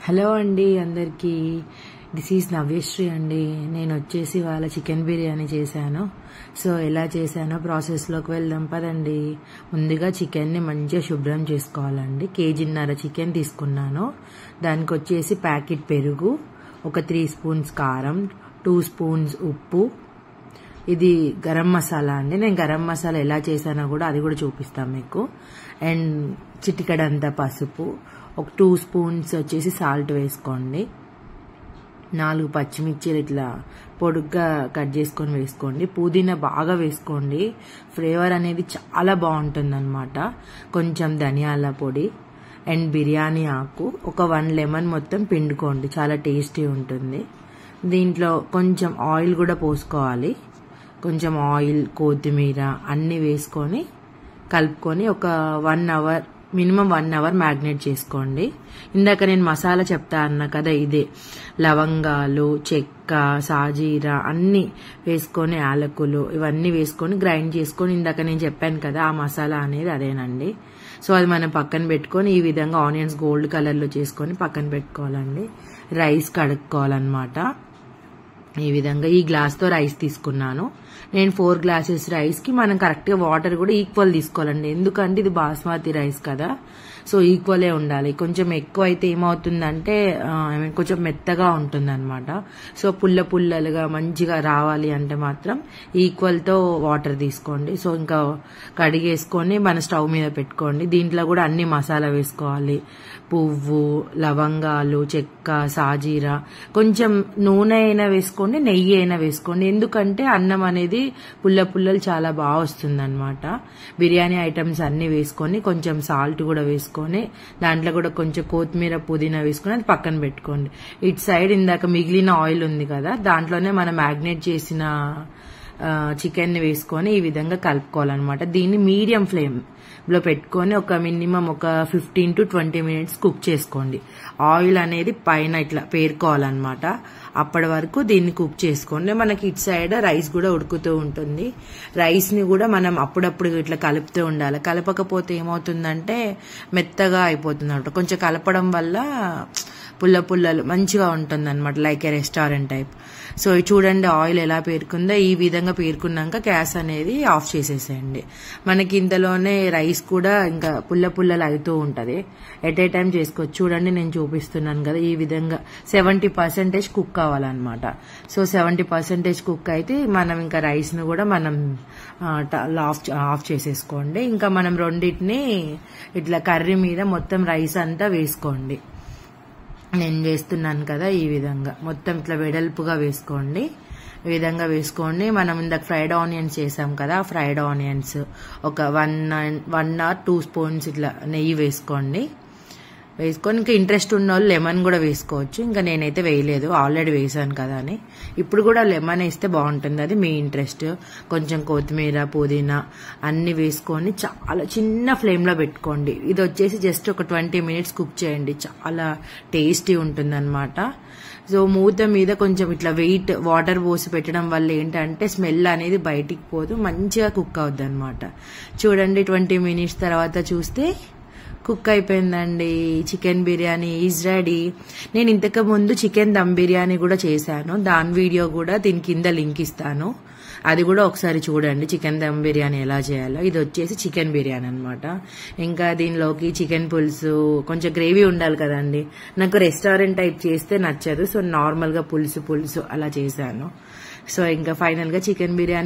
Hello అండి అందరికీ. This is Navyasri అండి. నేను వచ్చేసి వాళ్ళ చికెన్ బిర్యానీ చేశాను. సో ఎలా చేశానో ప్రాసెస్లోకి వెళ్దాం పదండి. ముందుగా చికెన్ని మంచిగా శుభ్రం చేసుకోవాలండి. 1.5 kg చికెన్ తీసుకున్నాను. దానికి వచ్చేసి ప్యాకెట్ పెరుగు, ఒక 3 స్పూన్స్ కారం, 2 స్పూన్స్ ఉప్పు, ఇది గరం మసాలా అండి. నేను గరం మసాలా ఎలా చేశానో కూడా అది కూడా చూపిస్తాను మీకు. అండ్ చిటికెడంత పసుపు, ఒక 2 స్పూన్స్ వచ్చేసి సాల్ట్ వేసుకోండి. 4 పచ్చిమిర్చీలు ఇట్లా పొడుగ్గా కట్ చేసుకొని వేసుకోండి. పుదీనా బాగా వేసుకోండి, ఫ్లేవర్ అనేది చాలా బాగుంటుంది అనమాట. కొంచెం ధనియాల పొడి అండ్ బిర్యానీ ఆకు, ఒక 1 లెమన్ మొత్తం పిండుకోండి, చాలా టేస్టీ ఉంటుంది. దీంట్లో కొంచెం ఆయిల్ కూడా పోసుకోవాలి. కొంచెం ఆయిల్, కొత్తిమీర అన్నీ వేసుకొని కలుపుకొని ఒక 1 అవర్, మినిమం 1 అవర్ మ్యాగ్నేట్ చేసుకోండి. ఇందాక నేను మసాలా చెప్తా అన్నా కదా, ఇదే లవంగాలు, చెక్క, సాజీరా అన్నీ వేసుకొని, యాలకులు ఇవన్నీ వేసుకొని గ్రైండ్ చేసుకొని, ఇందాక నేను చెప్పాను కదా ఆ మసాలా అనేది అదేనండి. సో అది మనం పక్కన పెట్టుకొని ఈ విధంగా ఆనియన్స్ గోల్డ్ కలర్లో చేసుకొని పక్కన పెట్టుకోవాలండి. రైస్ కడుక్కోవాలన్నమాట. ఈ విధంగా ఈ గ్లాస్తో రైస్ తీసుకున్నాను నేను. 4 గ్లాసెస్ రైస్కి మనం కరెక్ట్గా వాటర్ కూడా ఈక్వల్ తీసుకోవాలండి. ఎందుకంటే ఇది బాస్మతి రైస్ కదా, సో ఈక్వలే ఉండాలి. కొంచెం ఎక్కువ అయితే ఏమవుతుందంటే కొంచెం మెత్తగా ఉంటుంది అనమాట. సో పుల్లలుగా మంచిగా రావాలి అంటే మాత్రం ఈక్వల్తో వాటర్ తీసుకోండి. సో ఇంకా కడిగేసుకొని మన స్టవ్ మీద పెట్టుకోండి. దీంట్లో కూడా అన్ని మసాలా వేసుకోవాలి. పువ్వు, లవంగాలు, చెక్క, సాజీరా, కొంచెం నూనె అయినా వేసుకోండి, నెయ్యి అయినా వేసుకోండి. ఎందుకంటే అన్నం అనేది పుల్లలు చాలా బాగా వస్తుంది అనమాట. బిర్యానీ ఐటమ్స్ అన్ని వేసుకొని కొంచెం సాల్ట్ కూడా వేసుకొని దాంట్లో కూడా కొంచెం కొత్తిమీర, పుదీనా వేసుకొని అది పక్కన పెట్టుకోండి. ఇటు సైడ్ ఇందాక మిగిలిన ఆయిల్ ఉంది కదా, దాంట్లోనే మనం మ్యాగ్నేట్ చేసిన చికెన్ ని వేసుకొని ఈ విధంగా కలుపుకోవాలన్నమాట. దీన్ని మీడియం ఫ్లేమ్ లో పెట్టుకొని ఒక మినిమం ఒక 15 to 20 minutes కుక్ చేసుకోండి. ఆయిల్ అనేది పైన ఇట్లా పేరుకోవాలన్నమాట. అప్పటి వరకు దీన్ని కుక్ చేసుకోండి. మనకి ఇటు సైడ్ రైస్ కూడా ఉడుకుతూ ఉంటుంది. రైస్ ని కూడా మనం అప్పుడప్పుడు ఇట్లా కలుపుతూ ఉండాలి. కలపకపోతే ఏమవుతుందంటే మెత్తగా అయిపోతుంది అనమాట. కొంచెం కలపడం వల్ల పుల్లలు మంచిగా ఉంటుంది అనమాట, లైక్ ఏ రెస్టారెంట్ టైప్. సో చూడండి ఆయిల్ ఎలా పేరుకుందో. ఈ విధంగా పేరుకున్నాక గ్యాస్ అనేది ఆఫ్ చేసేసేయండి. మనకి ఇంతలోనే రైస్ కూడా ఇంకా పుల్లలు అవుతూ ఉంటది. ఎట్ ఏ టైం చేసుకోవచ్చు. చూడండి నేను చూపిస్తున్నాను కదా, ఈ విధంగా 70% కుక్ అవ్వాలన్నమాట. సో 70% కుక్ అయితే మనం ఇంకా రైస్ ను కూడా మనం ఆఫ్ చేసేసుకోండి. ఇంకా మనం రెండింటిని ఇట్లా కర్రీ మీద మొత్తం రైస్ అంతా వేసుకోండి. నేను వేస్తున్నాను కదా, ఈ విధంగా మొత్తం ఇట్లా వెడల్పుగా వేసుకోండి. ఈ విధంగా వేసుకోండి. మనం ఇందాక ఫ్రైడ్ ఆనియన్స్ చేసాం కదా, ఫ్రైడ్ ఆనియన్స్ ఒక 1 or 2 స్పూన్స్ ఇట్లా నెయ్యి వేసుకోండి. వేసుకొని ఇంకా ఇంట్రెస్ట్ ఉన్న వాళ్ళు లెమన్ కూడా వేసుకోవచ్చు. ఇంకా నేనైతే వేయలేదు, ఆల్రెడీ వేసాను కదా అని. ఇప్పుడు కూడా లెమన్ వేస్తే బాగుంటుంది, అది మీ ఇంట్రెస్ట్. కొంచెం కొత్తిమీర, పుదీనా అన్ని వేసుకొని చాలా చిన్న ఫ్లేమ్ లో పెట్టుకోండి. ఇది వచ్చేసి జస్ట్ ఒక 20 minutes కుక్ చేయండి. చాలా టేస్టీ ఉంటుంది అనమాట. సో మూత మీద కొంచెం ఇట్లా వెయిట్ వాటర్ పోసి పెట్టడం వల్ల ఏంటంటే స్మెల్ అనేది బయటికి పోదు, మంచిగా కుక్ అవుద్ది అనమాట. చూడండి 20 minutes తర్వాత చూస్తే కుక్ అయిపోయిందండి. Chicken biryani is ready. నేను ఇంతకు ముందు చికెన్ దమ్ బిర్యానీ కూడా చేశాను, దాని వీడియో కూడా దీని కింద లింక్ ఇస్తాను, అది కూడా ఒకసారి చూడండి. చికెన్ దమ్ బిర్యానీ ఎలా చేయాలో. ఇది వచ్చేసి చికెన్ బిర్యానీ అనమాట. ఇంకా దీనిలోకి చికెన్ పులుసు, కొంచెం గ్రేవీ ఉండాలి కదండి. నాకు రెస్టారెంట్ టైప్ చేస్తే నచ్చదు, సో నార్మల్ గా పులుసు అలా చేశాను. సో ఇంకా ఫైనల్ గా చికెన్ బిర్యానీ